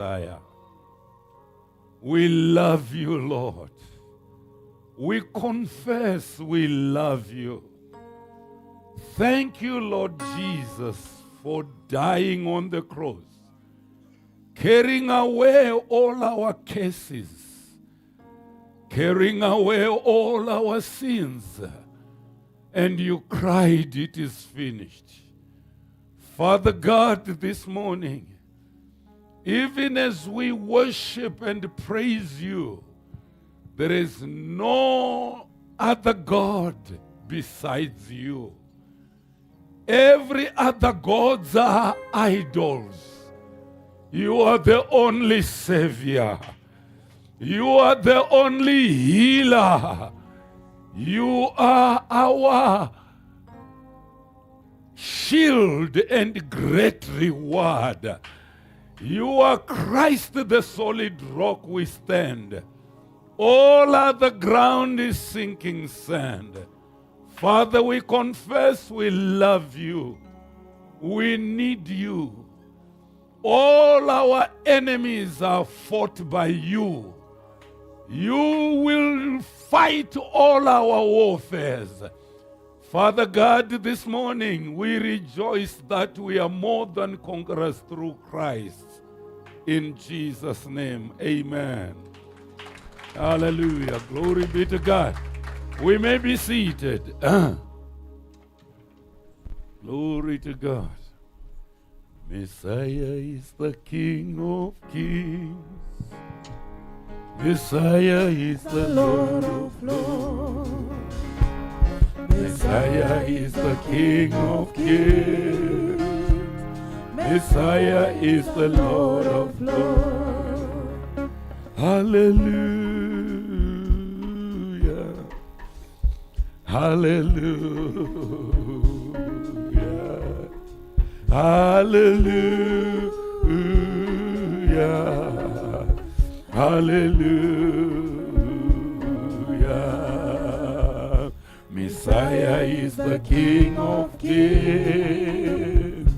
Messiah. We love you, Lord. We confess we love you. Thank you, Lord Jesus, for dying on the cross, carrying away all our cases, carrying away all our sins. And you cried, it is finished. Father God, this morning, even as we worship and praise you, there is no other God besides you. Every other gods are idols. You are the only Savior. You are the only healer. You are our shield and great reward. You are Christ, the solid rock we stand. All other ground is sinking sand. Father, we confess we love you. We need you. All our enemies are fought by you. You will fight all our warfares. Father God, this morning we rejoice that we are more than conquerors through Christ. In Jesus' name, amen. Hallelujah. Glory be to God. We may be seated. Glory to God. Messiah is the King of Kings. Messiah is the Lord of Lords. Messiah is the King of Kings. Messiah is the Lord of Lords. Hallelujah. Hallelujah. Hallelujah. Hallelujah. Messiah is the King of Kings.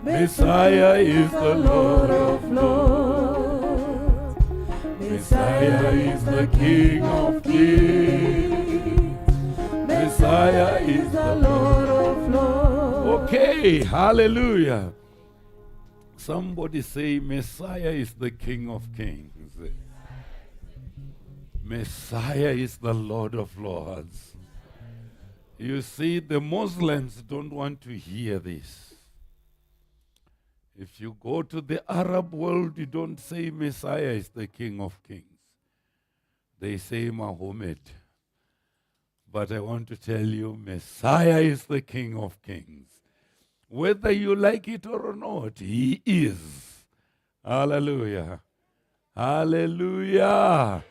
Messiah is the Lord of Lords. Messiah is the King of Kings. Messiah is the Lord of Lords. Okay, hallelujah. Somebody say, Messiah is the King of Kings. Messiah is the Lord of Lords. You see, the Muslims don't want to hear this. If you go to the Arab world, you don't say Messiah is the King of Kings. They say Muhammad. But I want to tell you, Messiah is the King of Kings. Whether you like it or not, he is. Hallelujah. Hallelujah.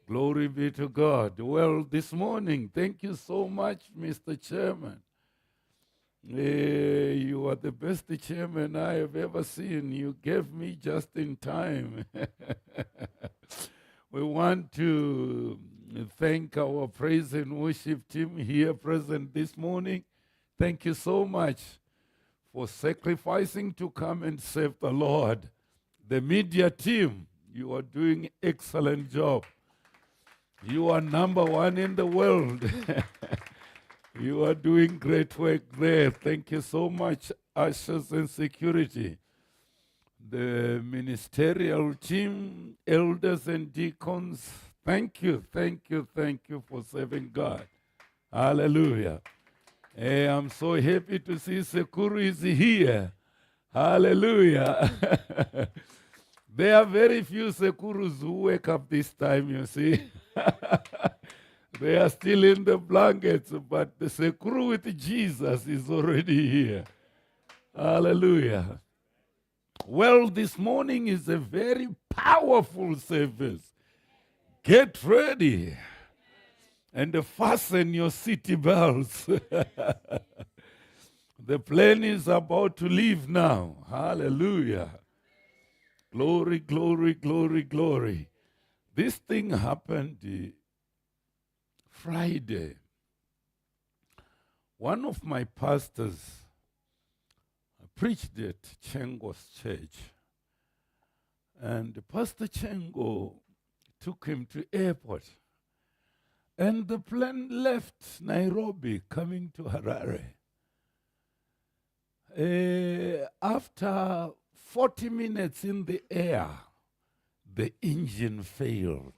Glory be to God. Well, this morning, thank you so much, Mr. Chairman. You are the best chairman I have ever seen. You gave me just in time. We want to thank our praise and worship team here present this morning. Thank you so much for sacrificing to come and serve the Lord. The media team, you are doing excellent job. You are number one in the world. You are doing great work there. Thank you so much, ushers and security. The ministerial team, elders and deacons, thank you for serving God. Hallelujah. I'm so happy to see Sekuru is here. Hallelujah. There are very few Sekurus who wake up this time, you see. They are still in the blankets, but the Sekuru with Jesus is already here. Hallelujah. Well, this morning is a very powerful service. Get ready and fasten your city belts. The plane is about to leave now. Hallelujah. Glory, glory, glory, glory. This thing happened Friday. One of my pastors preached at Chiangwa's church. And Pastor Chiangwa took him to airport. And the plane left Nairobi, coming to Harare. After 40 minutes in the air, the engine failed.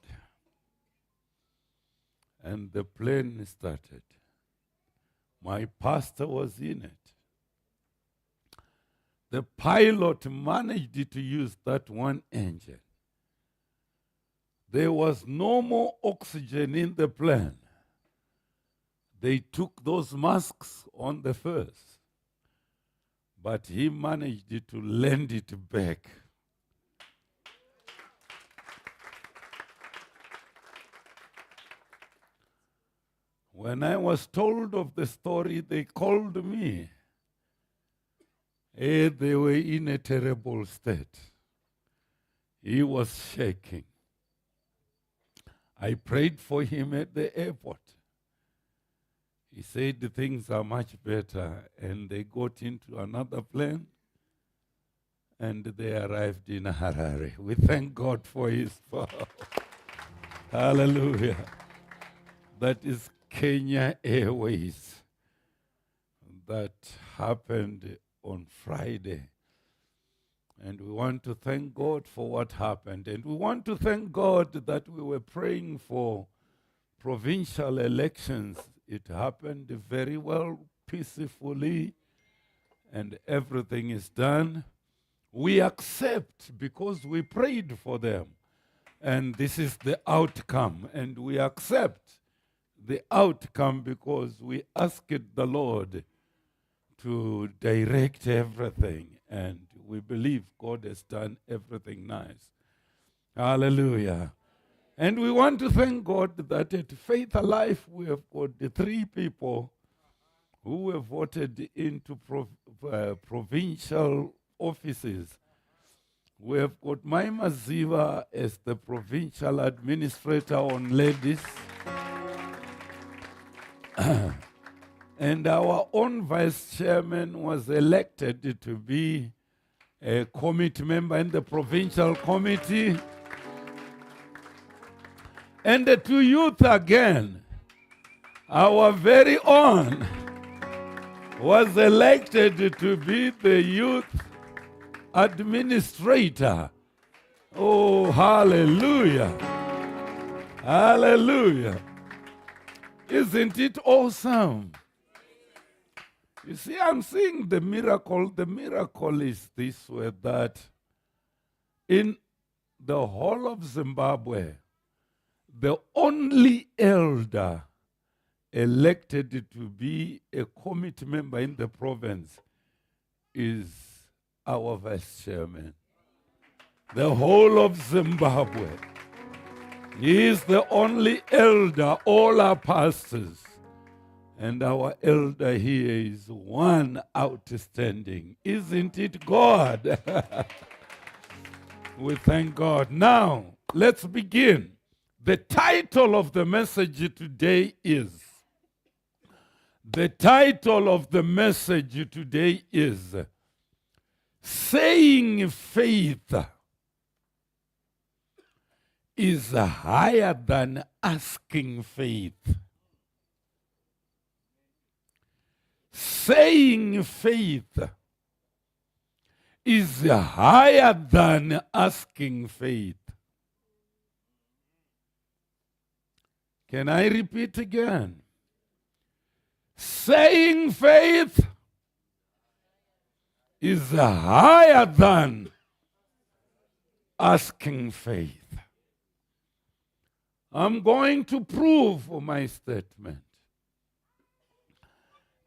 And the plane started. My pastor was in it. The pilot managed to use that one engine. There was no more oxygen in the plane. They took those masks on the first, but he managed to land it back. When I was told of the story, they called me. They were in a terrible state. He was shaking. I prayed for him at the airport. He said things are much better, and they got into another plane, and they arrived in Harare. We thank God for his power. Hallelujah. That is Kenya Airways. That happened on Friday. And we want to thank God for what happened. And we want to thank God that we were praying for provincial elections. It happened very well, peacefully, and everything is done. We accept because we prayed for them. And this is the outcome. And we accept the outcome because we asked the Lord to direct everything. And we believe God has done everything nice. Hallelujah. And we want to thank God that at Faith Alive we have got the 3 people who were voted into provincial offices. We have got Maima Ziva as the provincial administrator on ladies. And our own vice chairman was elected to be a committee member in the provincial committee. And the 2 youth again, our very own, was elected to be the youth administrator. Oh, hallelujah. Hallelujah. Isn't it awesome? You see, I'm seeing the miracle. The miracle is this way, that in the whole of Zimbabwe, the only elder elected to be a committee member in the province is our vice chairman. The whole of Zimbabwe. He is the only elder, all our pastors. And our elder here is one outstanding. Isn't it God? We thank God. Now, let's begin. The title of the message today is, Saying faith is higher than asking faith. Saying faith is higher than asking faith. Can I repeat again? Saying faith is higher than asking faith. I'm going to prove my statement.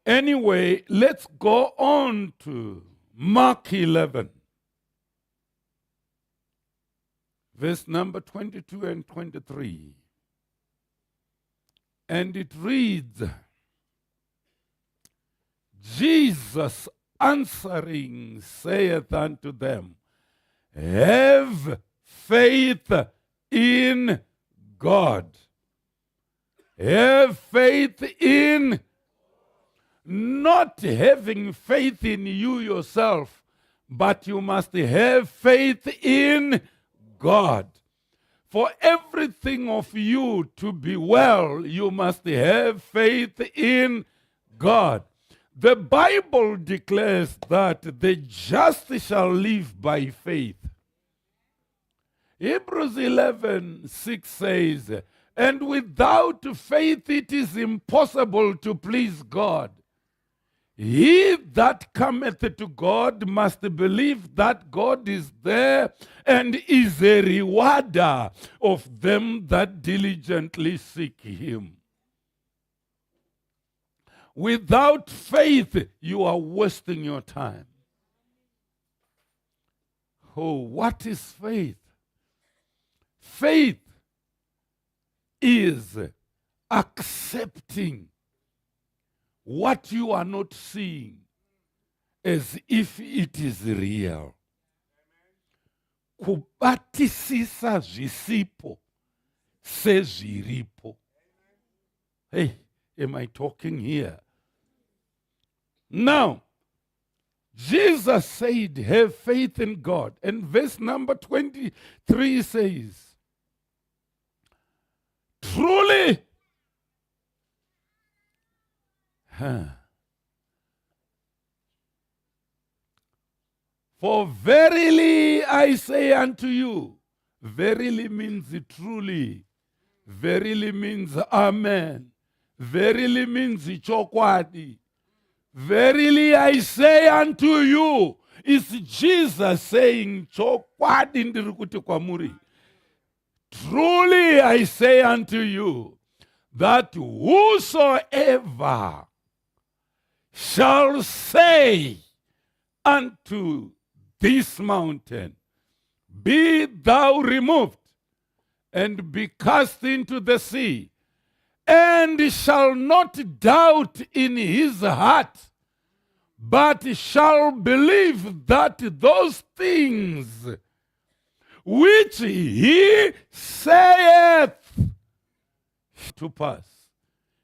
Anyway, let's go on to Mark 11, verse number 22 and 23. And it reads, Jesus answering saith unto them, have faith in God. Have faith in, not having faith in you yourself, but you must have faith in God. For everything of you to be well, you must have faith in God. The Bible declares that the just shall live by faith. Hebrews 11:6 says, and without faith it is impossible to please God. He that cometh to God must believe that God is there and is a rewarder of them that diligently seek him. Without faith, you are wasting your time. Oh, what is faith? Faith is accepting what you are not seeing as if it is real. Kubatisisa zvisipo sezviripo. Hey, am I talking here? Now, Jesus said, have faith in God. And verse number 23 says, truly, for verily I say unto you, verily means truly, verily means amen, verily means chokwadi, verily I say unto you, is Jesus saying chokwadi ndirikuti kwamuri. Truly I say unto you, that whosoever shall say unto this mountain, be thou removed, and be cast into the sea, and shall not doubt in his heart, but shall believe that those things which he saith to pass,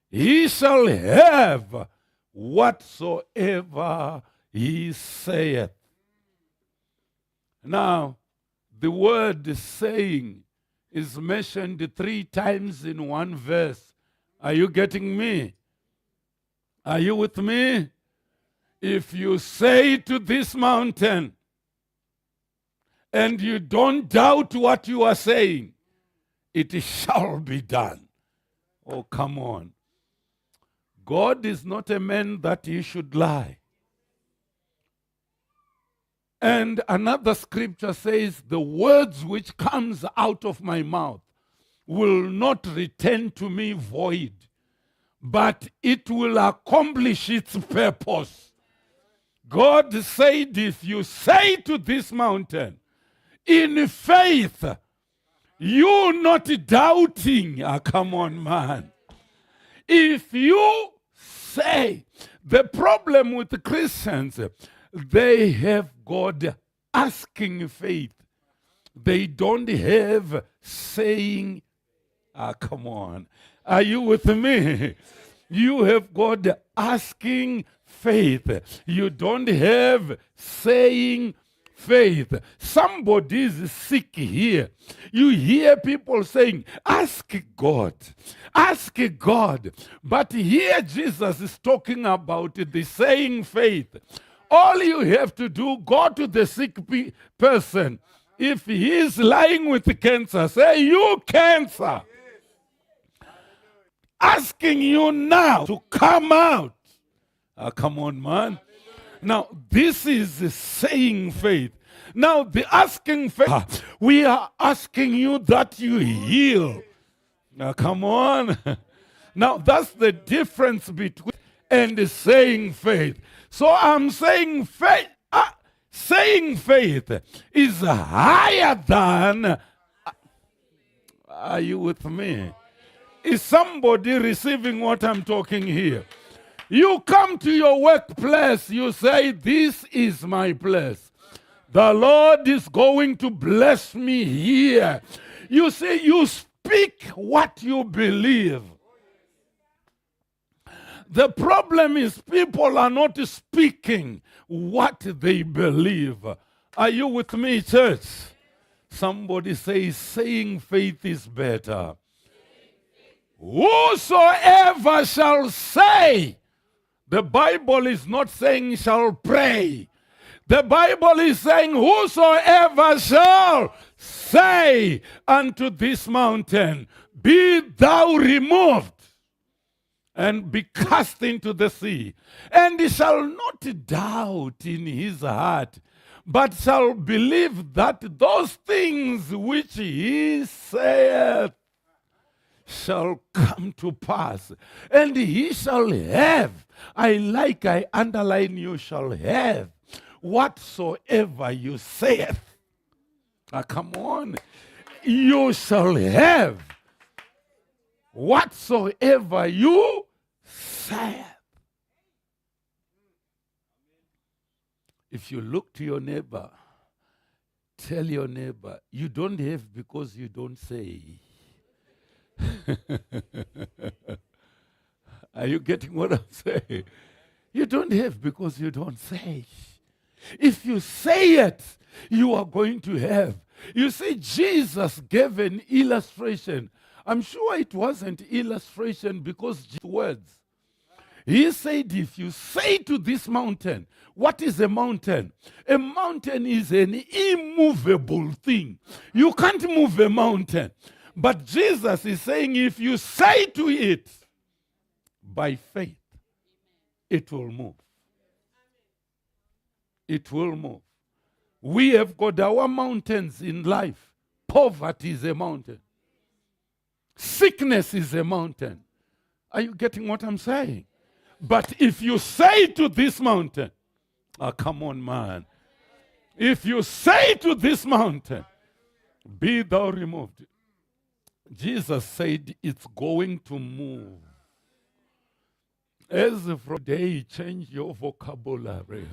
he shall have whatsoever he saith. Now, the word saying is mentioned 3 times in one verse. Are you getting me? Are you with me? If you say to this mountain, and you don't doubt what you are saying, it shall be done. Oh, come on. God is not a man that he should lie. And another scripture says, the words which comes out of my mouth will not return to me void, but it will accomplish its purpose. God said, if you say to this mountain, in faith, you not doubting, come on, man. If you say, the problem with the Christians, they have God asking faith. They don't have saying, come on. Are you with me? You have God asking faith. You don't have saying faith. Somebody is sick here. You hear people saying, ask God, ask God. But here Jesus is talking about the saying faith. All you have to do, go to the sick person. If he is lying with cancer, say, you cancer. Asking you now to come out. Come on, man. Now, this is saying faith. Now, the asking faith, we are asking you that you heal. Now, come on. Now, that's the difference between and saying faith. So I'm saying faith. Saying faith is higher than. Are you with me? Is somebody receiving what I'm talking here? You come to your workplace, you say, this is my place. The Lord is going to bless me here. You say, you speak what you believe. The problem is people are not speaking what they believe. Are you with me, church? Somebody says, saying faith is better. Whosoever shall say, the Bible is not saying shall pray. The Bible is saying, whosoever shall say unto this mountain, be thou removed and be cast into the sea, and he shall not doubt in his heart, but shall believe that those things which he saith shall come to pass, and he shall have, I underline, you shall have whatsoever you saith. Come on. You shall have whatsoever you saith. If you look to your neighbor, tell your neighbor, you don't have because you don't say. Are you getting what I'm saying? You don't have because you don't say. If you say it, you are going to have. You see, Jesus gave an illustration. I'm sure it wasn't illustration because words. He said, if you say to this mountain, what is a mountain? A mountain is an immovable thing. You can't move a mountain. But Jesus is saying, if you say to it, by faith, it will move. It will move. We have got our mountains in life. Poverty is a mountain. Sickness is a mountain. Are you getting what I'm saying? But if you say to this mountain, come on, man. If you say to this mountain, be thou removed. Jesus said it's going to move. As from today, change your vocabulary.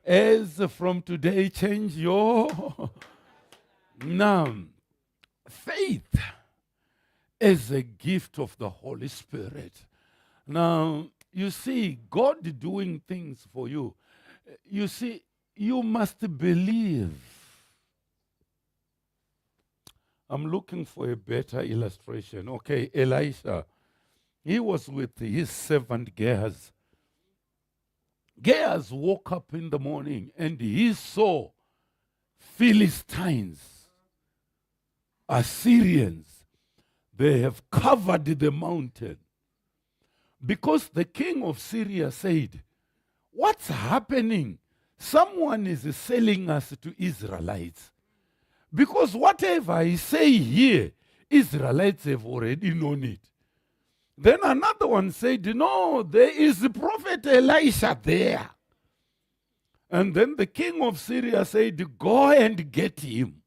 As from today, change your... Now, faith is a gift of the Holy Spirit. Now, you see, God doing things for you. You see, you must believe. I'm looking for a better illustration. Okay, Elisha, he was with his servant Gehazi. Gehazi woke up in the morning and he saw Philistines, Assyrians. They have covered the mountain. Because the king of Syria said, what's happening? Someone is selling us to Israelites. Because whatever I say here, Israelites have already known it. Then another one said, no, there is the prophet Elisha there. And then the king of Syria said, go and get him.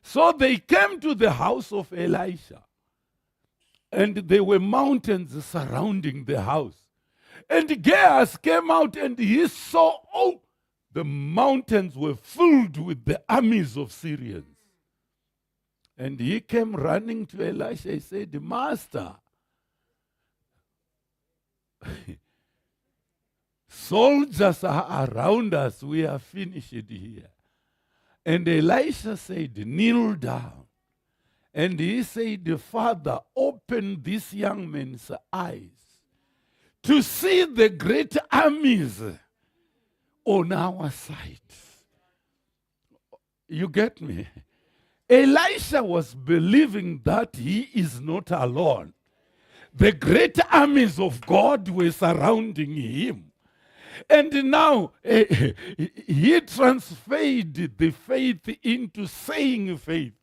So they came to the house of Elisha. And there were mountains surrounding the house. And Gehazi came out and he saw, the mountains were filled with the armies of Syrians. And he came running to Elisha. He said, Master, soldiers are around us. We are finished here. And Elisha said, kneel down. And he said, Father, open this young man's eyes to see the great armies on our side. You get me? Elisha was believing that he is not alone. The great armies of God were surrounding him. And now he transferred the faith into saying faith.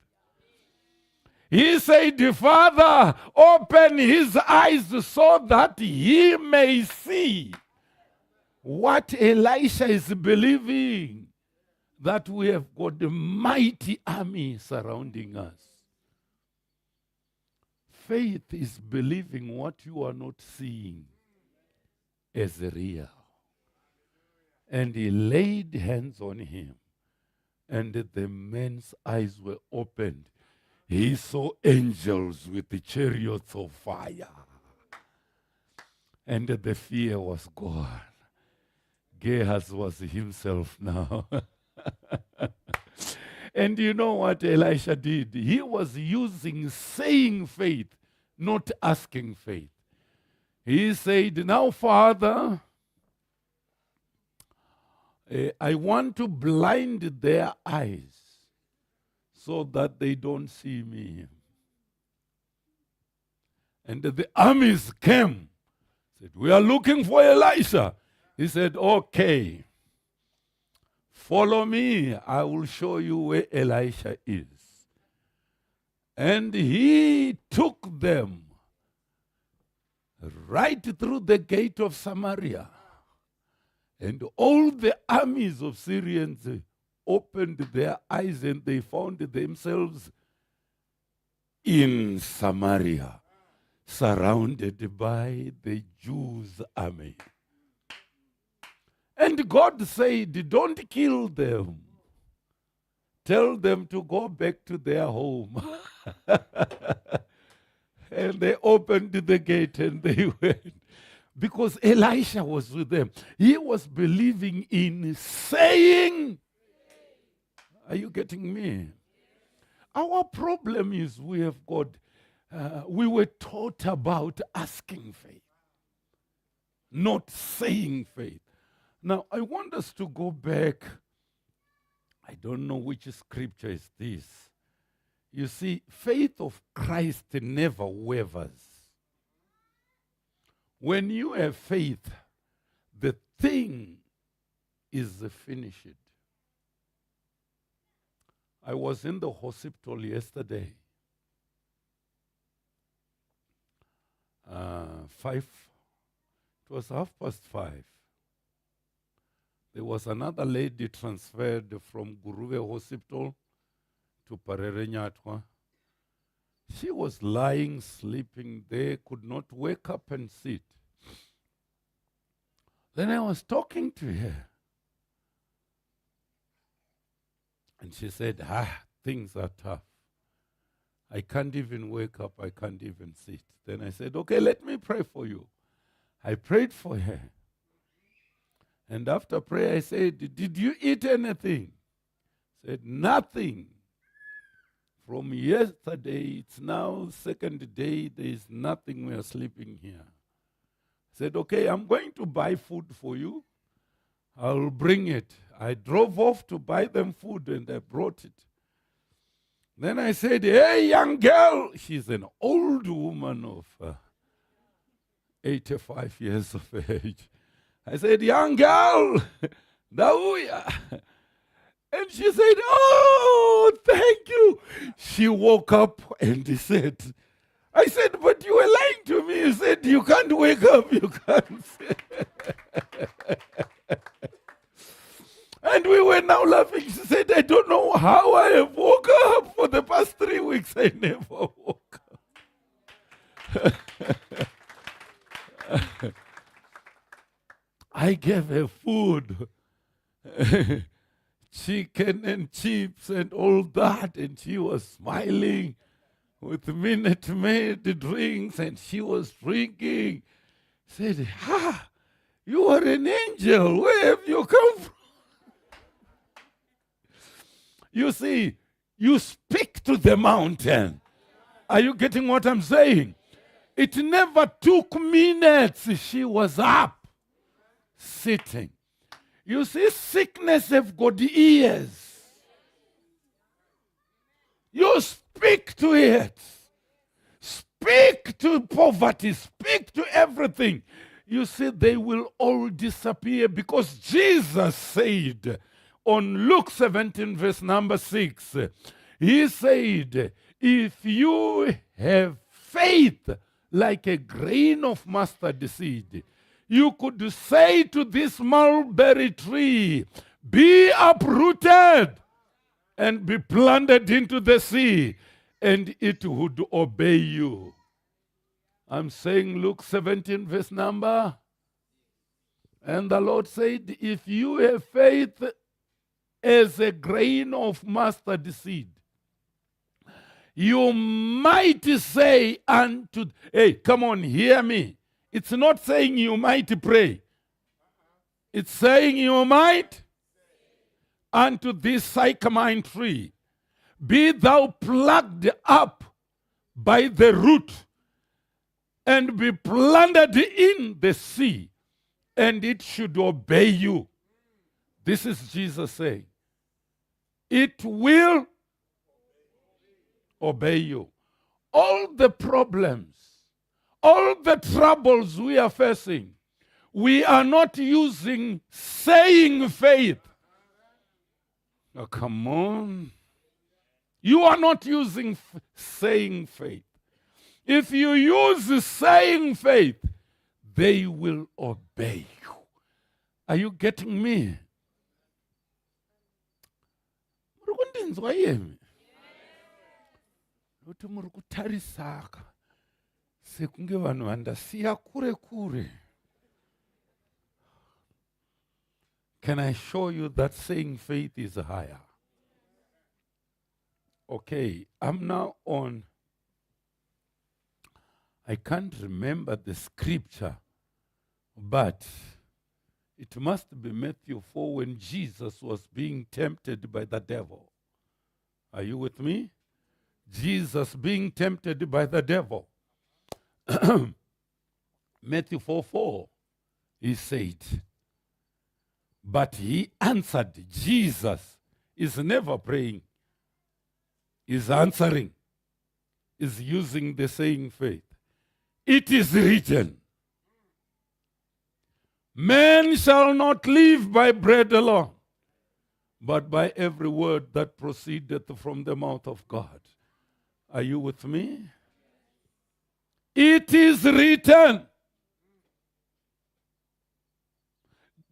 He said, Father, open his eyes so that he may see what Elisha is believing, that we have got a mighty army surrounding us. Faith is believing what you are not seeing as real. And he laid hands on him, and the man's eyes were opened. He saw angels with the chariots of fire. And the fear was gone. Gehazi was himself now. And you know what Elisha did? He was using saying faith, not asking faith. He said, now, Father, I want to blind their eyes so that they don't see me. And the armies came, said, we are looking for Elisha. He said, okay, follow me. I will show you where Elisha is. And he took them right through the gate of Samaria. And all the armies of Syrians opened their eyes and they found themselves in Samaria, surrounded by the Jews' army. And God said, don't kill them. Tell them to go back to their home. And they opened the gate and they went. Because Elisha was with them. He was believing in saying. Are you getting me? Our problem is we have got, we were taught about asking faith, not saying faith. Now, I want us to go back. I don't know which scripture is this. You see, faith of Christ never wavers. When you have faith, the thing is finished. I was in the hospital yesterday. 5, it was 5:30. There was another lady transferred from Guruve Hospital to Parere Nyatwa. She was lying, sleeping there, could not wake up and sit. Then I was talking to her. And she said, things are tough. I can't even wake up, I can't even sit. Then I said, okay, let me pray for you. I prayed for her. And after prayer, I said, did you eat anything? Said, nothing. From yesterday, it's now second day, there is nothing, we are sleeping here. I said, okay, I'm going to buy food for you. I'll bring it. I drove off to buy them food and I brought it. Then I said, hey, young girl. She's an old woman of 85 years of age. I said, young girl, Dauya. And she said, oh, thank you. She woke up and said, I said, but you were lying to me. You said, you can't wake up, you can't. And we were now laughing. She said, I don't know how I have woke up. For the past 3 weeks, I never woke up. I gave her food. Chicken and chips and all that, and she was smiling with Minute Maid drinks, and she was drinking. Said, you are an angel. Where have you come from? You see, you speak to the mountain. Are you getting what I'm saying? It never took minutes. She was up, sitting. You see, sickness have got ears. You speak to it. Speak to poverty. Speak to everything. You see, they will all disappear because Jesus said on Luke 17, verse number 6, he said, if you have faith like a grain of mustard seed, you could say to this mulberry tree, be uprooted and be planted into the sea, and it would obey you. I'm saying Luke 17, verse number. And the Lord said, if you have faith as a grain of mustard seed, you might say unto, hey, come on, hear me. It's not saying you might pray. It's saying you might unto this sycamore tree, be thou plucked up by the root, and be planted in the sea, and it should obey you. This is Jesus saying, it will obey you. All the problems, all the troubles we are facing, we are not using saying faith. Oh, come on. You are not using saying faith. If you use saying faith, they will obey you. Are you getting me? Kuti muri kutarisaka sekunge vanhu vandasiya kure kure. Can I show you that saying faith is higher? Okay, I'm now on, I can't remember the scripture, but it must be Matthew 4 when Jesus was being tempted by the devil. Are you with me? Jesus being tempted by the devil. Matthew 4:4, he said, but he answered. Jesus is never praying. Is answering, is using the saying faith. It is written, man shall not live by bread alone, but by every word that proceedeth from the mouth of God. Are you with me? It is written.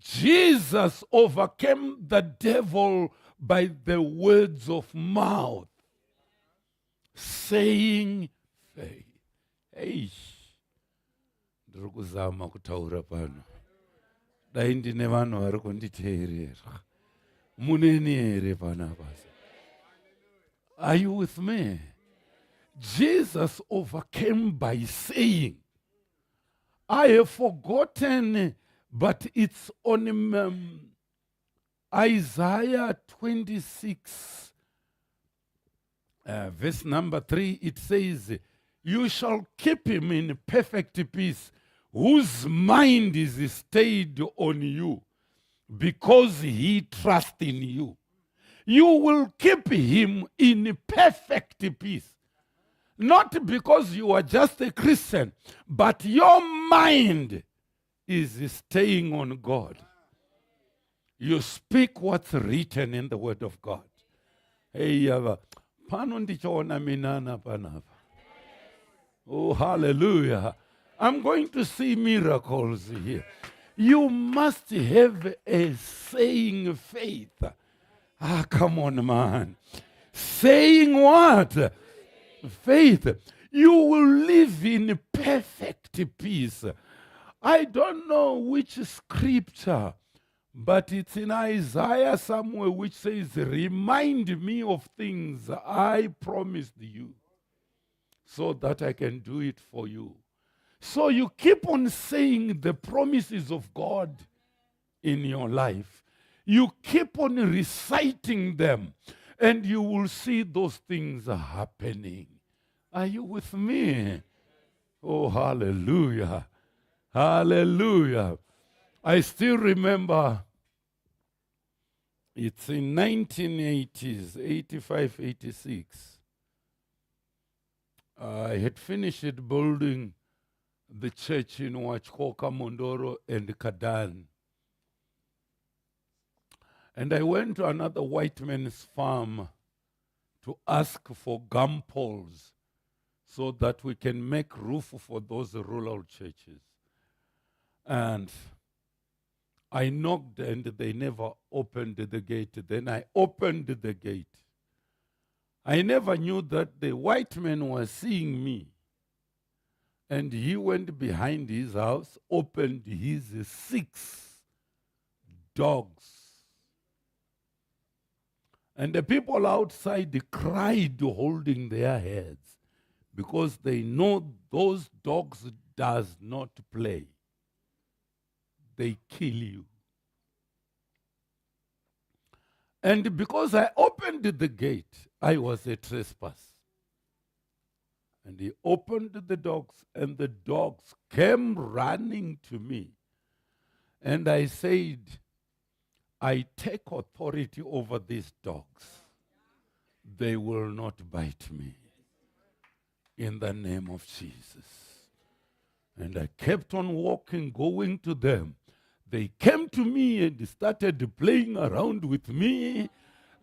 Jesus overcame the devil by the words of mouth. Saying faith. Eish. Ndiri kuzama kutaura pano. Dai ndine vanhu vari kunditeerera. Muneni here panapa. Are you with me? Jesus overcame by saying. I have forgotten, but it's on Isaiah 26. Verse number 3, it says, you shall keep him in perfect peace, whose mind is stayed on you, because he trusts in you. You will keep him in perfect peace. Not because you are just a Christian, but your mind is staying on God. You speak what's written in the Word of God. Hey, oh, hallelujah. I'm going to see miracles here. You must have a saying faith. Ah, come on, man. Saying what? Faith. You will live in perfect peace. I don't know which scripture, but it's in Isaiah somewhere which says, remind me of things I promised you so that I can do it for you. So you keep on saying the promises of God in your life. You keep on reciting them, and you will see those things happening. Are you with me? Oh, hallelujah. Hallelujah. I still remember it's in 1980s, 85, 86. I had finished building the church in Wachkoka, Mondoro, and Kadan. And I went to another white man's farm to ask for gum poles so that we can make roof for those rural churches. And I knocked and they never opened the gate. Then I opened the gate. I never knew that the white man was seeing me. And he went behind his house, opened his 6 dogs. And the people outside cried, holding their heads, because they know those dogs does not play. They kill you. And because I opened the gate, I was a trespass. And he opened the dogs, and the dogs came running to me. And I said, I take authority over these dogs. They will not bite me. In the name of Jesus. And I kept on walking, going to them. They came to me and started playing around with me.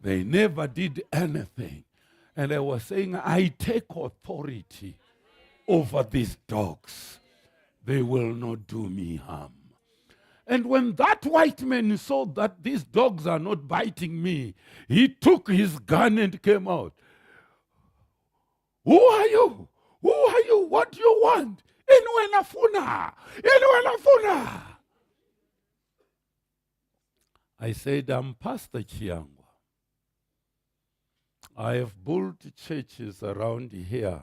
They never did anything. And I was saying, I take authority over these dogs. They will not do me harm. And when that white man saw that these dogs are not biting me, he took his gun and came out. Who are you? Who are you? What do you want? Inwenafuna! Inwenafuna! I said, I'm Pastor Chiangwa. I have built churches around here.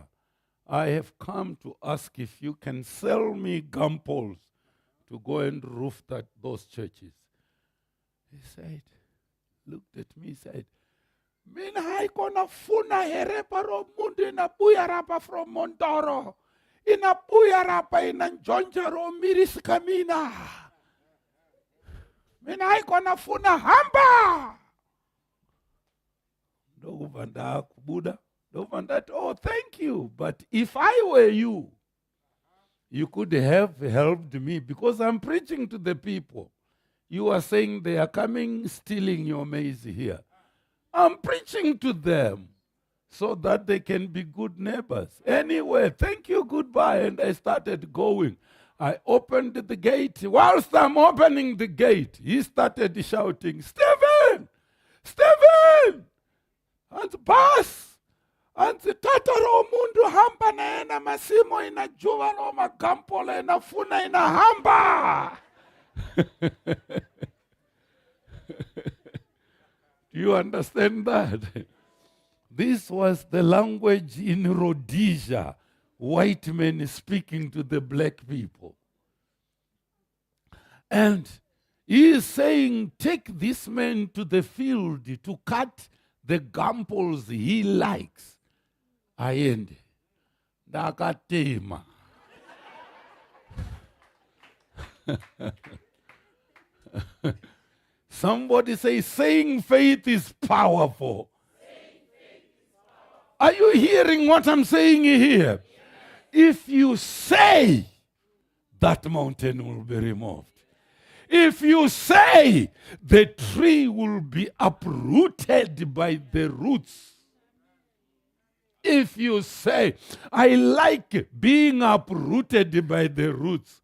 I have come to ask if you can sell me gum poles to go and roof those churches. He said, looked at me, said, Mina haikona funa herepa ro mundu inabuya rapa from Montoro. Inabuya rapa inanjonja ro miris kamina. Mina haikona funa hamba. Dovanda Buddha. Dovanda, oh, thank you. But if I were you, you could have helped me because I'm preaching to the people. You are saying they are coming, stealing your maize here. I'm preaching to them so that they can be good neighbors. Anyway, thank you, goodbye. And I started going. I opened the gate. Whilst I'm opening the gate, he started shouting, Stephen! Stephen! And pass! And the tataro mundu hamba na ena masimo ina juva no magampole ina funa ina hamba. Do you understand that? This was the language in Rhodesia, white men speaking to the black people. And he is saying, take this man to the field to cut the gum poles he likes. Aende. Dakatema. Somebody say, saying faith is powerful. Are you hearing what I'm saying here? If you say, that mountain will be removed. If you say, the tree will be uprooted by the roots. If you say, I like being uprooted by the roots,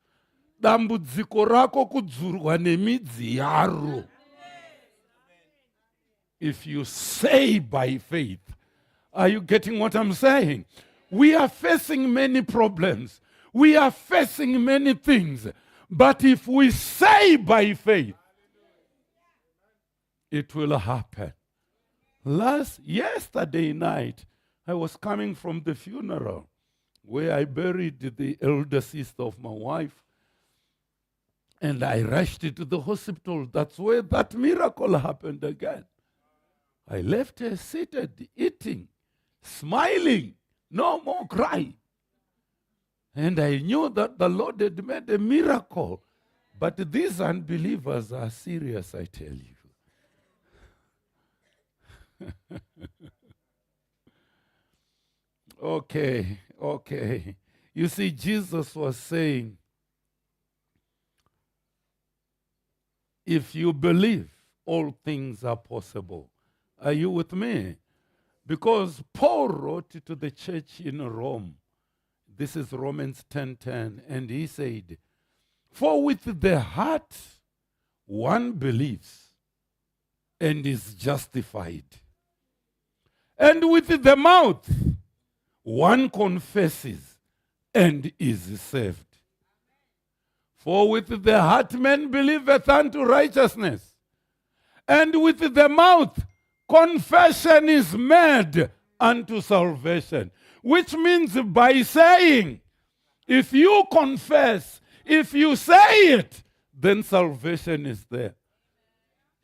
dambudziko rako kudzurwa nemidzi yaro. If you say by faith, are you getting what I'm saying? We are facing many problems. We are facing many things. But if we say by faith, it will happen. Yesterday night, I was coming from the funeral where I buried the elder sister of my wife. And I rushed to the hospital. That's where that miracle happened again. I left her seated, eating, smiling, no more crying. And I knew that the Lord had made a miracle. But these unbelievers are serious, I tell you. Okay. You see, Jesus was saying, if you believe, all things are possible. Are you with me? Because Paul wrote to the church in Rome. This is Romans 10:10, and he said, for with the heart one believes and is justified. And with the mouth one confesses and is saved. For with the heart man believeth unto righteousness, and with the mouth confession is made unto salvation. Which means by saying, if you confess, if you say it, then salvation is there.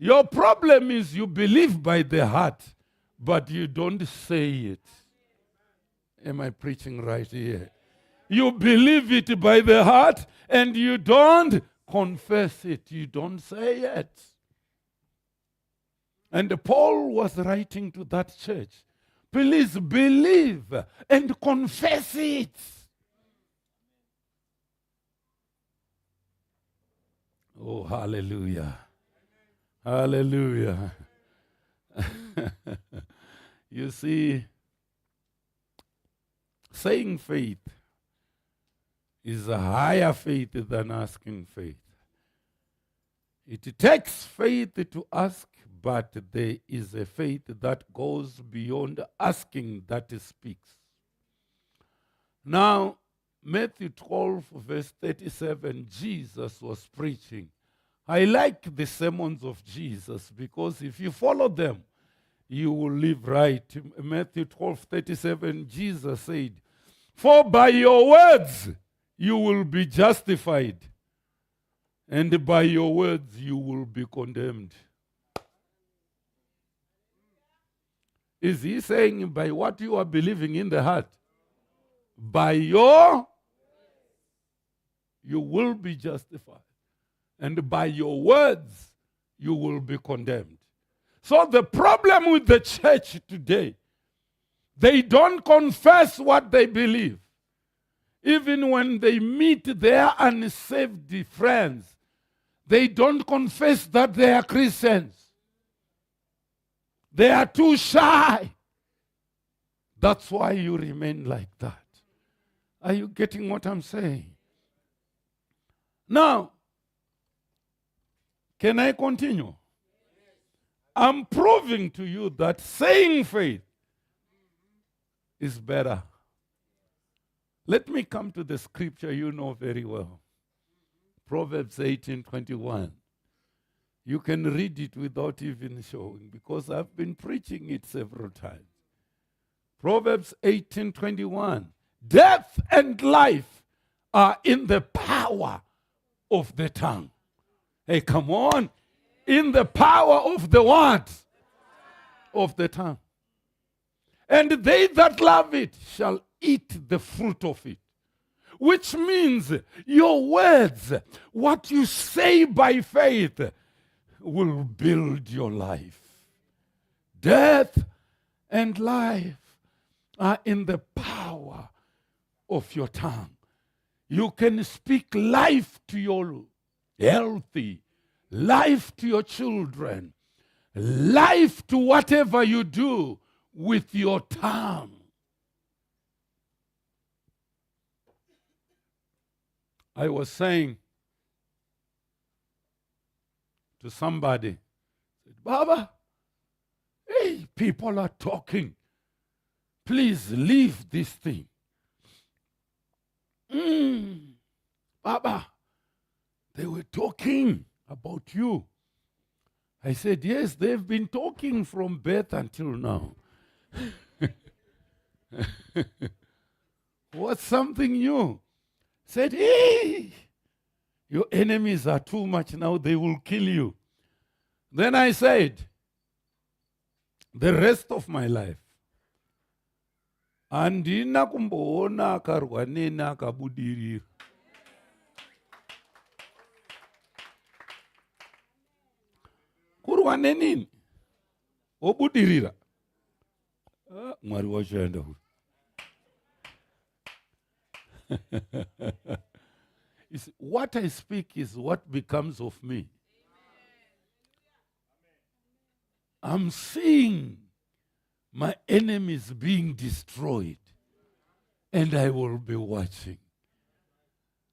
Your problem is you believe by the heart, but you don't say it. Am I preaching right here? You believe it by the heart and you don't confess it. You don't say it. And Paul was writing to that church. Please believe and confess it. Oh, hallelujah. Hallelujah. You see, saying faith is a higher faith than asking faith. It takes faith to ask, but there is a faith that goes beyond asking that speaks. Now, Matthew 12, verse 37, Jesus was preaching. I like the sermons of Jesus because if you follow them, you will live right. Matthew 12:37, Jesus said, "For by your words you will be justified, and by your words you will be condemned." Is he saying by what you are believing in the heart? By your, you will be justified. And by your words, you will be condemned. So the problem with the church today, they don't confess what they believe. Even when they meet their unsaved friends, they don't confess that they are Christians. They are too shy. That's why you remain like that. Are you getting what I'm saying? Now, can I continue? I'm proving to you that saying faith is better. Let me come to the scripture you know very well. Proverbs 18:21. You can read it without even showing because I've been preaching it several times. Proverbs 18:21. Death and life are in the power of the tongue. Hey, come on. In the power of the what? Of the tongue. And they that love it shall eat the fruit of it. Which means your words, what you say by faith, will build your life. Death and life are in the power of your tongue. You can speak life to your healthy, life to your children, life to whatever you do with your tongue. I was saying to somebody, Baba, hey, people are talking. Please leave this thing. Baba, they were talking about you. I said, yes, they've been talking from birth until now. What's something new? Said, hey, your enemies are too much now, they will kill you. Then I said, the rest of my life, andina kumboona akarwa nena akabudirira. Kurwa nenini? Obudirira. Mwari wachaenda huyu. What I speak is what becomes of me. I'm seeing my enemies being destroyed, and I will be watching.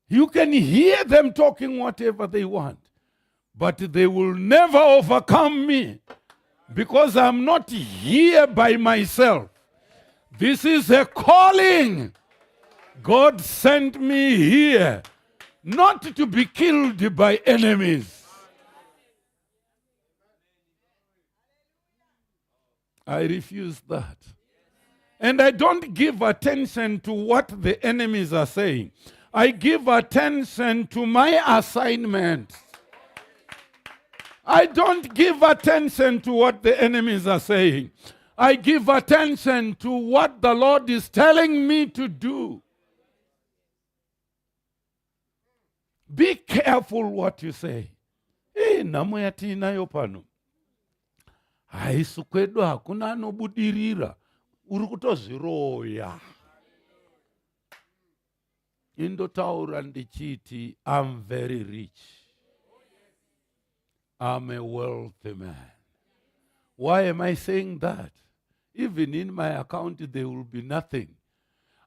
You can hear them talking whatever they want, but they will never overcome me because I'm not here by myself. This is a calling. God sent me here not to be killed by enemies. I refuse that. And I don't give attention to what the enemies are saying. I give attention to my assignment. I don't give attention to what the enemies are saying. I give attention to what the Lord is telling me to do. Be careful what you say. Namo yatinayo pano. Haisu kwedu hakuna anobudirira. Uri kutozviroya. Indotaura ndichiti, I'm very rich. I'm a wealthy man. Why am I saying that? Even in my account, there will be nothing.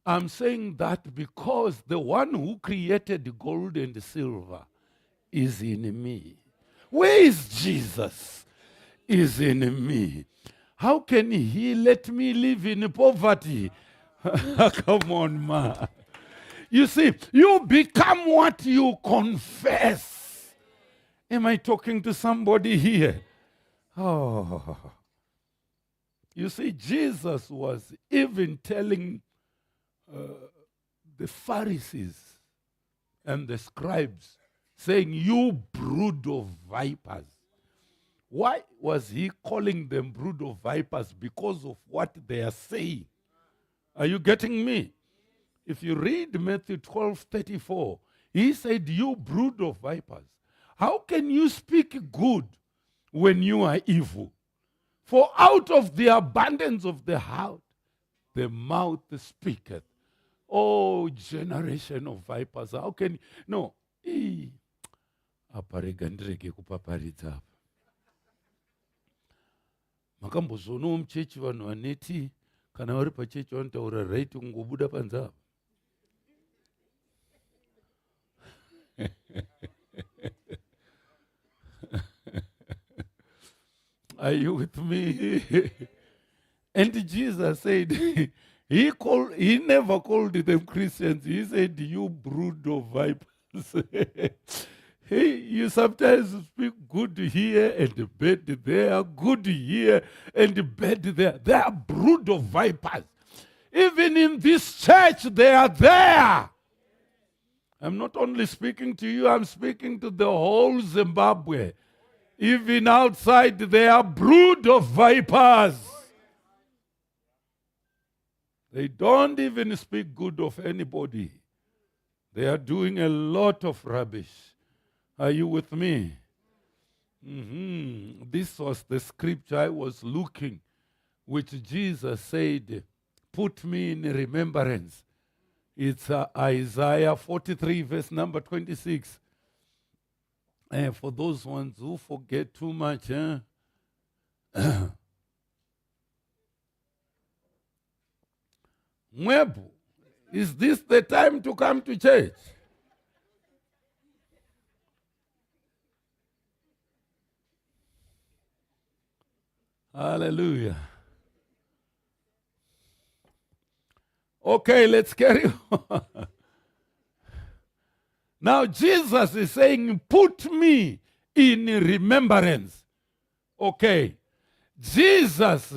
I'm saying that because the one who created gold and silver is in me. Where is Jesus? Is in me. How can he let me live in poverty? Come on, man. You see, you become what you confess. Am I talking to somebody here? Oh. You see, Jesus was even telling the Pharisees and the scribes, saying, you brood of vipers. Why was he calling them brood of vipers? Because of what they are saying. Are you getting me? If you read Matthew 12:34, he said, you brood of vipers. How can you speak good when you are evil? For out of the abundance of the heart, the mouth speaketh. Oh, generation of vipers. How can you? No. Aparegandireke kupaparidza. Makambozonawo muchechi vanhu vaneti kana vari pachechi vanotaura right ungobuda panze apa. Are you with me? And Jesus said, he never called them Christians. He said, you brood of vipers. Hey, you sometimes speak good here and bad there, good here and bad there. They are brood of vipers. Even in this church, they are there. I'm not only speaking to you, I'm speaking to the whole Zimbabwe. Even outside, they are brood of vipers. They don't even speak good of anybody. They are doing a lot of rubbish. Are you with me? This was the scripture I was looking, which Jesus said, put me in remembrance. It's Isaiah 43, verse number 26. And for those ones who forget too much, Mwebu, is this the time to come to church? Hallelujah. Okay, let's carry on. Now Jesus is saying, put me in remembrance. Okay. Jesus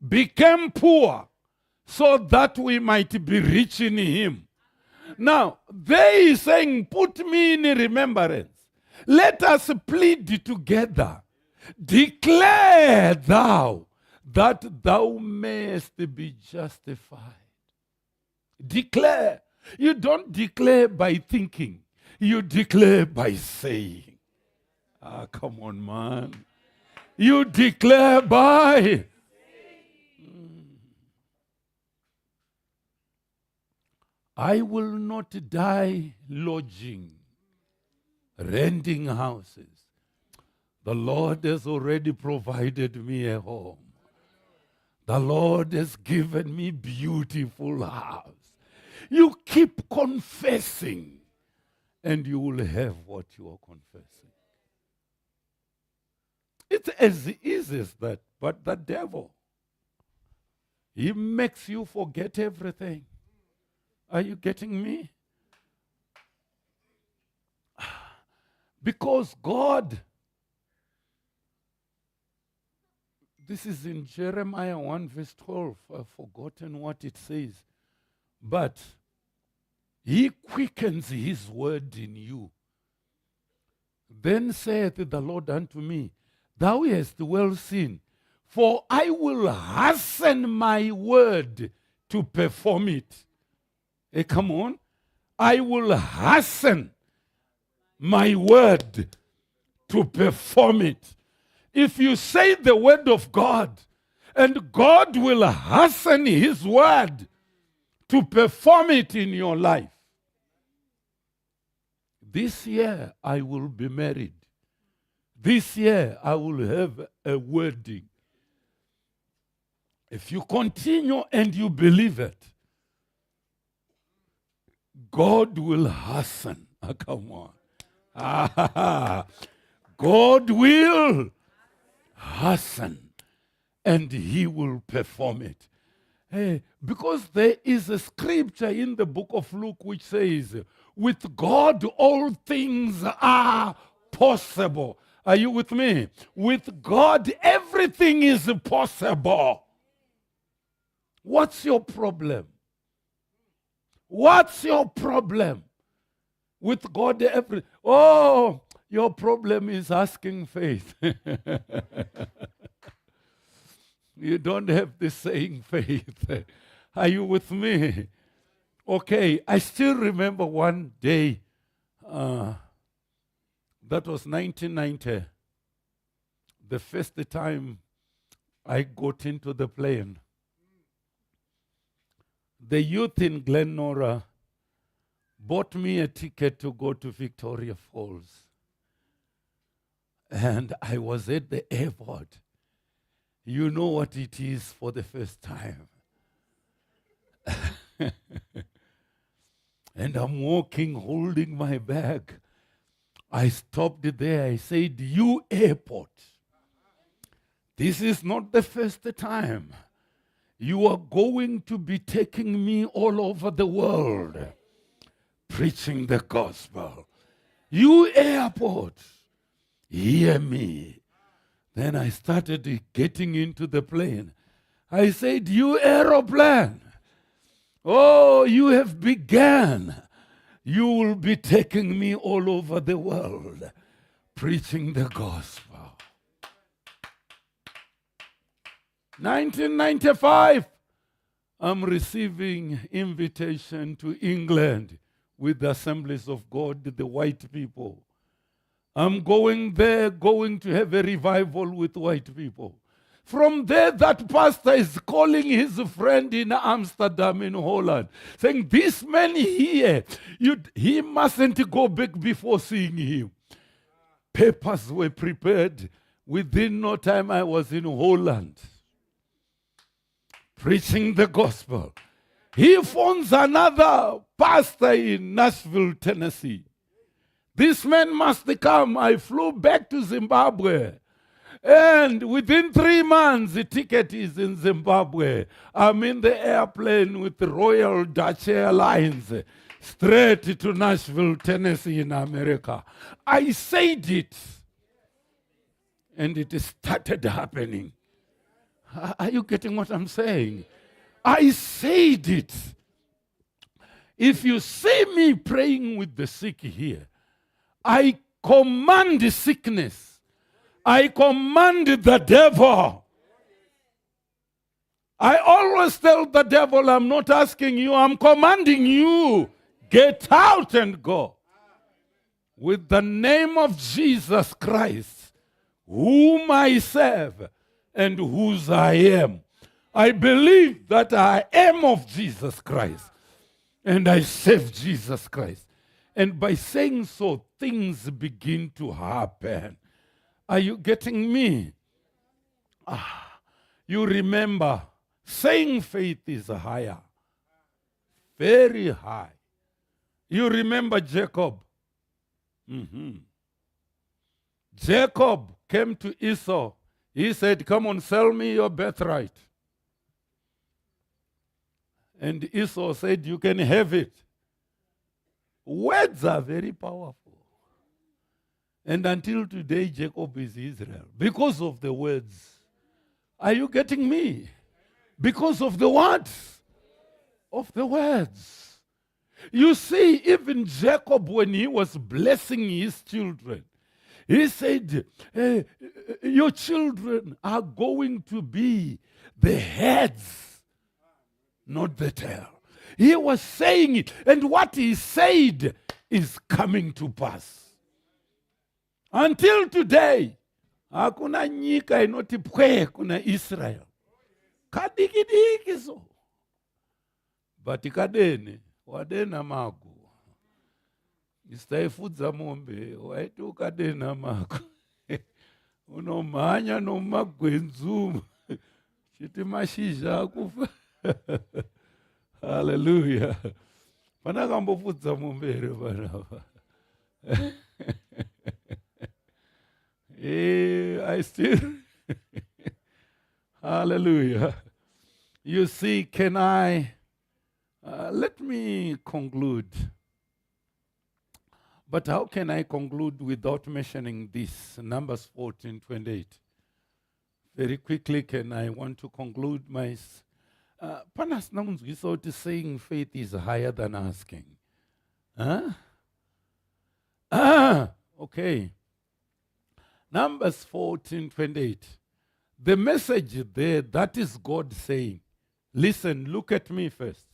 became poor so that we might be rich in him. Now, they is saying, put me in remembrance. Let us plead together. Declare thou that thou mayest be justified. Declare. You don't declare by thinking. You declare by saying. Come on, man. You declare by. I will not die lodging, renting houses. The Lord has already provided me a home. The Lord has given me beautiful house. You keep confessing, and you will have what you are confessing. It's as easy as that, but the devil, he makes you forget everything. Are you getting me? Because God, this is in Jeremiah 1 verse 12. I've forgotten what it says. But he quickens his word in you. Then saith the Lord unto me, Thou hast well seen, for I will hasten my word to perform it. Come on. I will hasten my word to perform it. If you say the word of God, and God will hasten his word to perform it in your life. This year I will be married. This year I will have a wedding. If you continue and you believe it, God will hasten. Come on. God will hasten and he will perform it. Hey, because there is a scripture in the book of Luke which says, with God all things are possible. Are you with me? With God everything is possible. What's your problem? What's your problem? With God your problem is asking faith. You don't have the saying faith. Are you with me? Okay, I still remember one day, that was 1990, the first time I got into the plane. The youth in Glenora bought me a ticket to go to Victoria Falls. And I was at the airport. You know what it is for the first time. And I'm walking, holding my bag. I stopped there. I said, you airport, this is not the first time. You are going to be taking me all over the world, preaching the gospel. You airport, hear me. Then I started getting into the plane. I said, you aeroplane, oh, you have begun. You will be taking me all over the world, preaching the gospel. 1995, I'm receiving invitation to England with the Assemblies of God, the white people. I'm going there, going to have a revival with white people. From there, that pastor is calling his friend in Amsterdam, in Holland, saying, this man here, he mustn't go back before seeing him. Papers were prepared. Within no time, I was in Holland, preaching the gospel. He phones another pastor in Nashville, Tennessee. This man must come. I flew back to Zimbabwe. And within 3 months, the ticket is in Zimbabwe. I'm in the airplane with the Royal Dutch Airlines, straight to Nashville, Tennessee in America. I said it. And it started happening. Are you getting what I'm saying? I said it. If you see me praying with the sick here, I command the sickness. I command the devil. I always tell the devil, I'm not asking you, I'm commanding you. Get out and go. With the name of Jesus Christ, whom I serve and whose I am. I believe that I am of Jesus Christ. And I serve Jesus Christ. And by saying so, things begin to happen. Are you getting me? You remember, saying faith is higher. Very high. You remember Jacob. Jacob came to Esau. He said, come on, sell me your birthright. And Esau said, you can have it. Words are very powerful. And until today, Jacob is Israel. Because of the words. Are you getting me? Because of the words. Of the words. You see, even Jacob, when he was blessing his children, He said, your children are going to be the heads, not the tail. He was saying it, and what he said is coming to pass. Until today, hakuna nyika inoti pwe kuna Israel. Kadikidiki so. But ikadene, wadena magu. Istaifudza mombe, waitu kadena magu. Unomanya no magwenzumu. Chiti mashizha akufa. Hallelujah. Panakambofudza mombere panapa. I still. Hallelujah. You see, can I? Let me conclude. But how can I conclude without mentioning this? Numbers 14:28. Very quickly, I want to conclude my. Panas namunzwisoti saying faith is higher than asking. Huh? Okay. Numbers 14:28. The message there, that is God saying, listen, look at me first.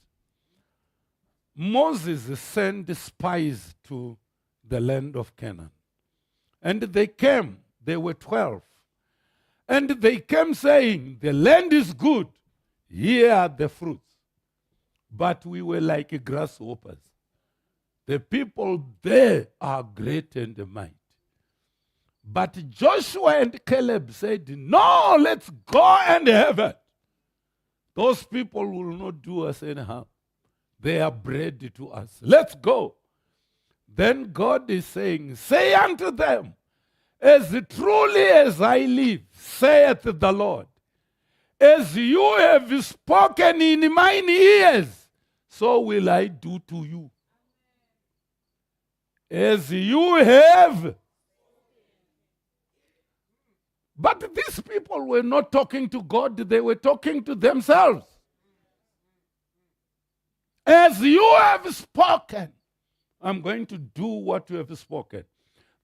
Moses sent spies to the land of Canaan. And they came, they were 12. And they came saying, the land is good, here are the fruits. But we were like grasshoppers. The people there are great and mighty. But Joshua and Caleb said, no, let's go and have it. Those people will not do us any harm. They are bread to us. Let's go. Then God is saying, say unto them, as truly as I live, saith the Lord, as you have spoken in mine ears, so will I do to you. As you have. But these people were not talking to God, they were talking to themselves. As you have spoken, I'm going to do what you have spoken.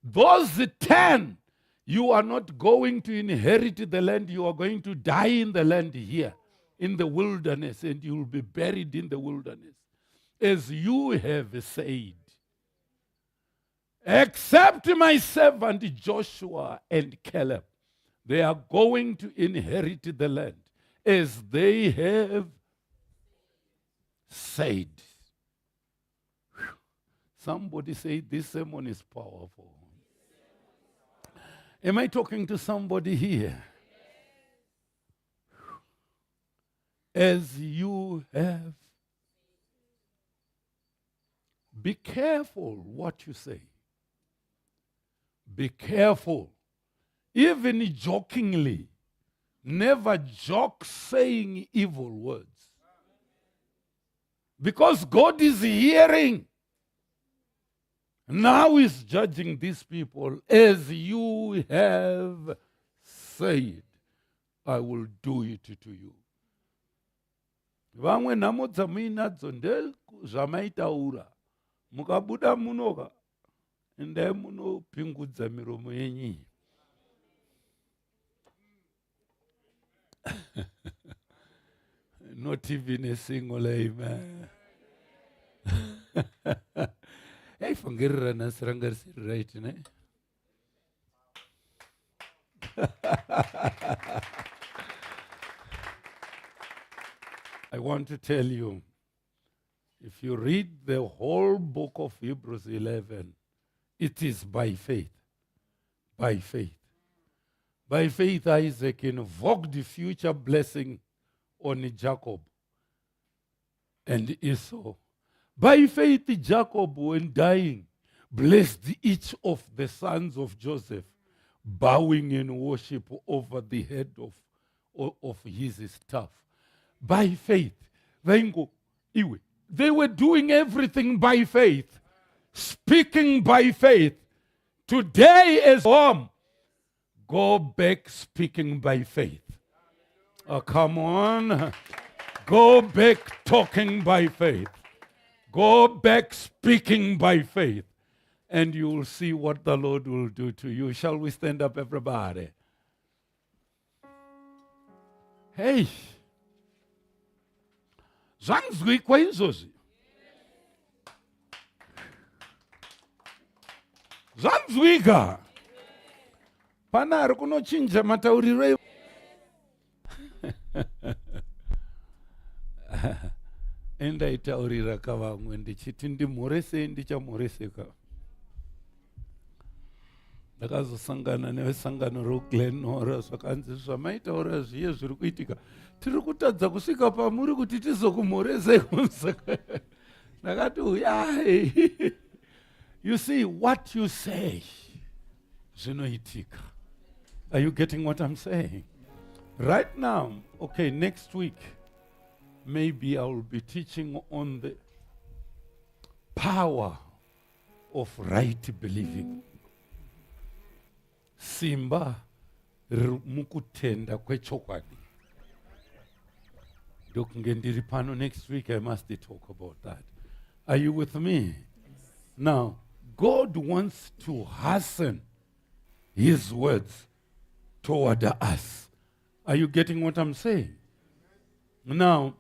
Those 10, you are not going to inherit the land, you are going to die in the land here, in the wilderness, and you will be buried in the wilderness. As you have said. Except my servant Joshua and Caleb, they are going to inherit the land as they have said. Whew. Somebody say this sermon is powerful. Am I talking to somebody here? Whew. As you have. Be careful what you say. Be careful. Even jokingly, never joke saying evil words. Because God is hearing. Now He's judging these people. As you have said, I will do it to you. Vamwe namodza muinadzo zvamaitaura. Mukabuda munoka, ende munopingudza miromo yenyu. Not even a single amen. Hey, fangirra nasrangar right, ne? I want to tell you, if you read the whole book of Hebrews 11, it is by faith. By faith. By faith, Isaac invoked the future blessing on Jacob and Esau. By faith, Jacob, when dying, blessed each of the sons of Joseph, bowing in worship over the head of his staff. By faith, they were doing everything by faith, speaking by faith. Today is home. Go back speaking by faith. Oh, come on. Go back talking by faith. Go back speaking by faith. and you will see what the Lord will do to you. Shall we stand up, everybody? Hey, zvanzwikwa izvozvi. Zvanzwika. Pana ari kunochinja matauriro. Endaitaurira kavamwe ndichiti ndimhoresei ndichamhoreseka. Ndakazosangana nevesangano roGlenora zvakanzi zvamaitaura zviye zviri kuitika. Tiri kutadza kusvika pamuri kuti tizokumhoresei. Ndakati uyai. You see, what you say zvinoitika. Are you getting what I'm saying? Right now, okay, next week, maybe I will be teaching on the power of right believing. Simba mukutenda kwechokwadi. Ndokunge ndiri pano next week, I must talk about that. Are you with me? Now, God wants to hasten His words toward us. Are you getting what I'm saying? Now,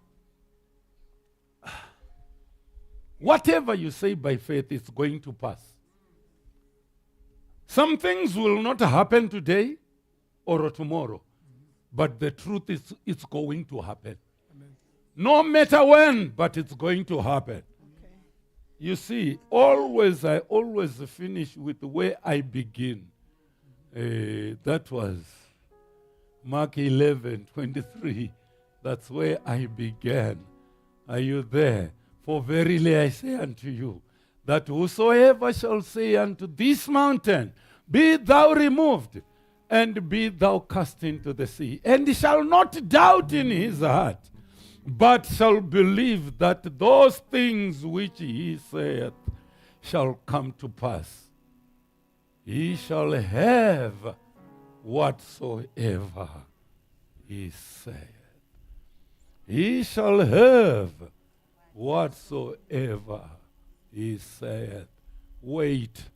whatever you say by faith is going to pass. Some things will not happen today or tomorrow, but the truth is it's going to happen. Amen. No matter when, but it's going to happen. Okay. You see, I always finish with where I begin. That was Mark 11:23. That's where I began. Are you there? For verily I say unto you, that whosoever shall say unto this mountain, be thou removed, and be thou cast into the sea, and he shall not doubt in his heart, but shall believe that those things which he saith shall come to pass, he shall have whatsoever he saith. He shall have whatsoever he saith. Wait.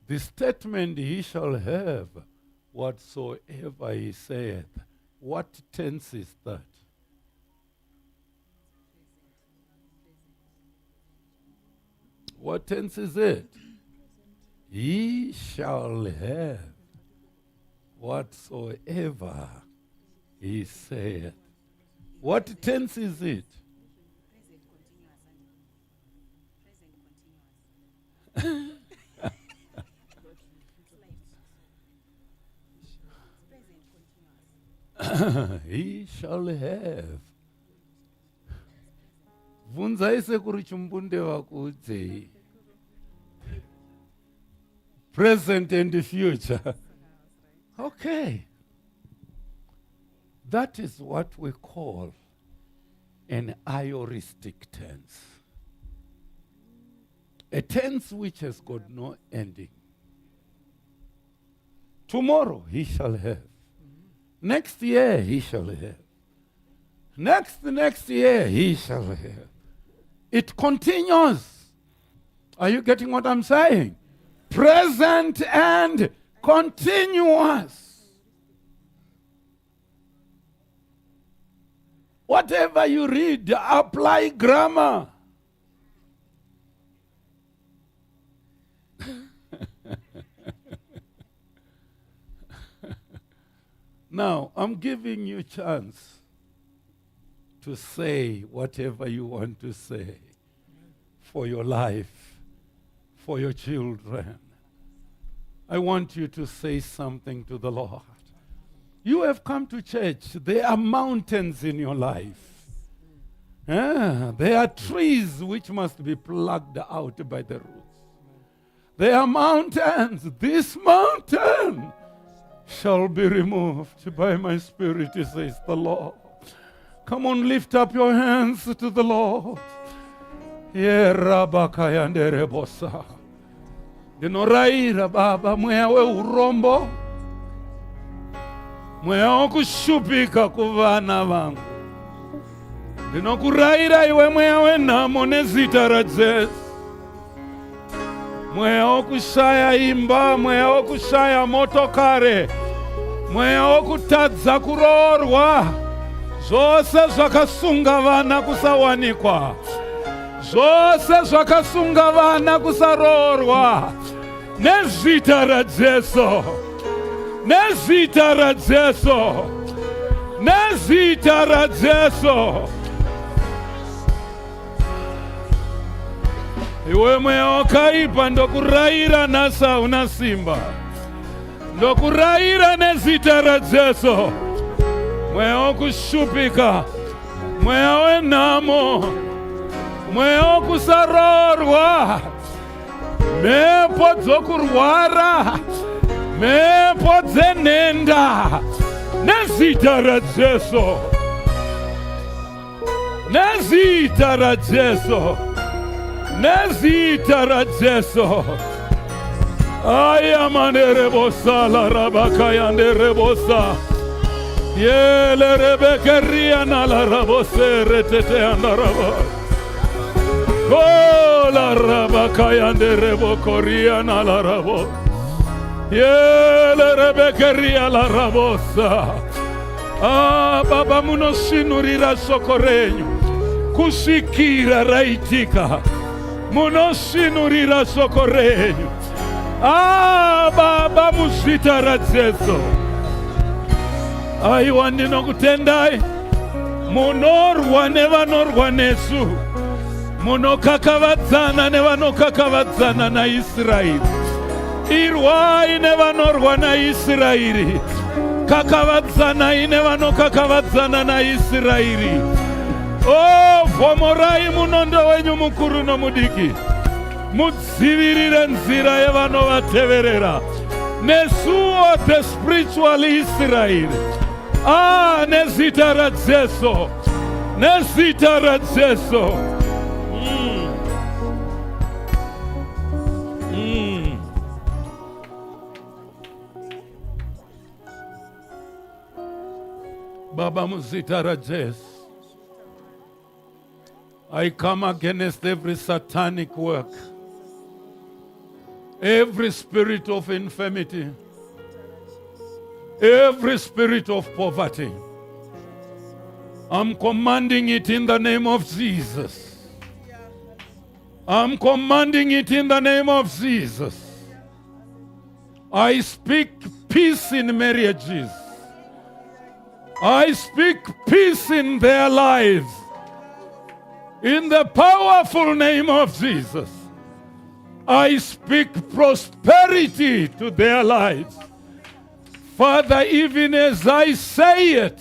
The statement, he shall have whatsoever he saith. What tense is that? What tense is it? He shall have whatsoever he saith. What tense is it? He shall have. Vunzaise kuri chimbunde vakudze. Present and future. Okay. That is what we call an aoristic tense. A tense which has got no ending. Tomorrow he shall have. Next year he shall have. Next year he shall have. It continues. Are you getting what I'm saying? Present and continuous. Whatever you read, apply grammar. Now, I'm giving you a chance to say whatever you want to say for your life, for your children. I want you to say something to the Lord. You have come to church. There are mountains in your life. There are trees which must be plucked out by the roots. There are mountains. This mountain shall be removed by my spirit, says the Lord. Come on, lift up your hands to the Lord. Ndinoraira Baba, mweya weurombo, mweya wokushupika kuvana vangu. Ndinokuraira iwe mweya wenhamo nezita raJesu. mweya wokushaya imba, mweya wokushaya motokare, mweya wokutadza kuroorwa, zvose zvakasunga vana kusawanikwa, zvose zvakasunga vana kusaroorwa, nezita raJesu, nezita raJesu, nezita raJesu. Iwe mweya wakaipa, ndokurayira nhasi una simba, ndokurayira nezita raJesu. Mweya wokushupika, mweya wenhamo, mweya wokusaroorwa, mhepo dzokurwara, mhepo dzenhenda, nezita raJesu, nezita raJesu, nezita raJesu. Ayamanderebosa la rabakayanderebosa, yele rebekeria na la rabose retete andaraba, kola rabakayanderebokoria na la rabo, yele rebekeria la rabosa. Baba munoshinurira soko renyu kusvikira raitika, munoshinurira soko renyu. Baba muzita raJesu. Aiwa ndinokutendai, munorwa nevanorwa nesu, munokakavadzana nevanokakavadzana naIsraeri. Irwai nevanorwa naIsraeri, kakavadzanai nevanokakavadzana naIsraeri. Vhomorai munondo wenyu mukuru nomudiki, mudzivirire nzira yevanovateverera nesuo the spiritual Israel. Nezita raJesu, nezita raJesu. Baba muzita raJesu, I come against every satanic work, every spirit of infirmity, every spirit of poverty. I'm commanding it in the name of Jesus. I'm commanding it in the name of Jesus. I speak peace in marriages. I speak peace in their lives. In the powerful name of Jesus, I speak prosperity to their lives. Father, even as I say it,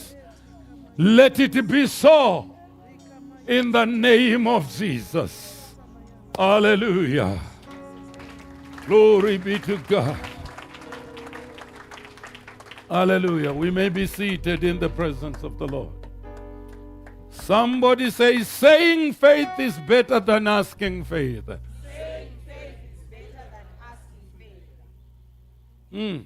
let it be so in the name of Jesus. Hallelujah. Glory be to God. Hallelujah. We may be seated in the presence of the Lord. Somebody say, saying faith is better than asking faith. Saying faith is better than asking faith.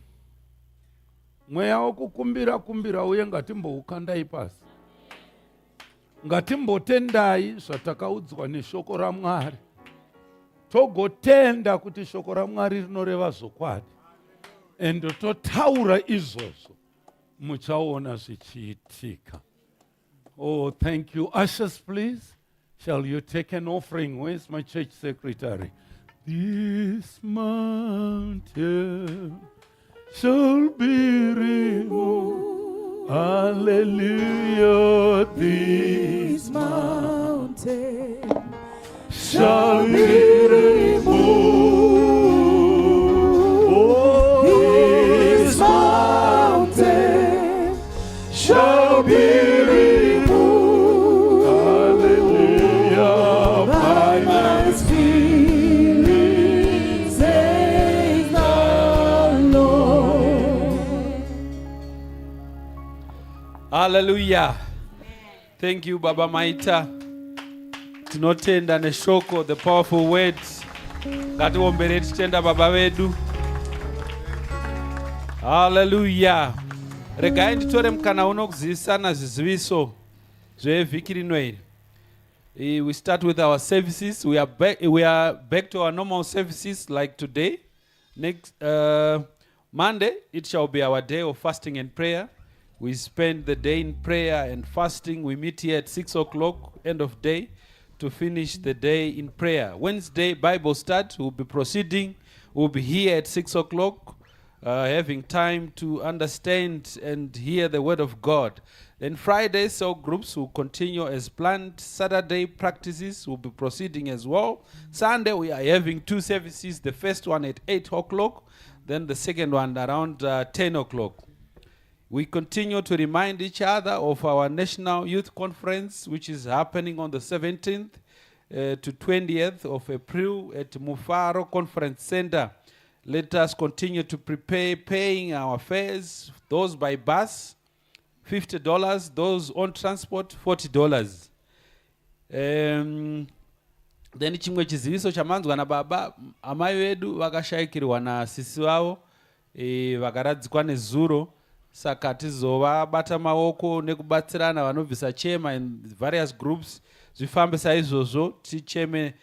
Mweya wokukumbira uye ngatimboukandai pasi. Ngatimbotendai zvatakaudzwa neshoko raMwari. Togotenda kuti shoko raMwari rinoreva zvokwadi. Endo totaura izvozvo, muchaona zvichiitika. Oh, thank you. Ushers, please. Shall you take an offering? Where's my church secretary? This mountain shall be removed. Hallelujah. This mountain shall be removed. Oh, this mountain shall be removed. Hallelujah. Thank you, Baba Maita. Tinotenda neshoko, the powerful words. Ngatiomberere tichitenda Baba vedu. Hallelujah. Regai nditore mukana uno kuzivisana zviziviso zvevhiki rino iri. We start with our services. We are back to our normal services like today. Next Monday, it shall be our day of fasting and prayer. We spend the day in prayer and fasting. We meet here at 6 o'clock, end of day, to finish the day in prayer. Wednesday, Bible start. We'll be proceeding. We'll be here at 6 o'clock, having time to understand and hear the word of God. Then Friday, cell groups will continue as planned. Saturday, practices will be proceeding as well. Sunday, we are having 2 services. The first one at 8 o'clock, then the second one around 10 o'clock. We continue to remind each other of our National Youth Conference, which is happening on the 17th to 20th of April at Mufaro Conference Center. Let us continue to prepare, paying our fares, those by bus, $50, those on transport, $40. Then chimwe chiziviso chamanzwa na baba amai vedu vakashayikirwa na sisi wavo vakaradzikwa nezuro, saka tizovabata maoko nekubatsirana vanobvisa chema in various groups zvifambe saizvozvo ticheme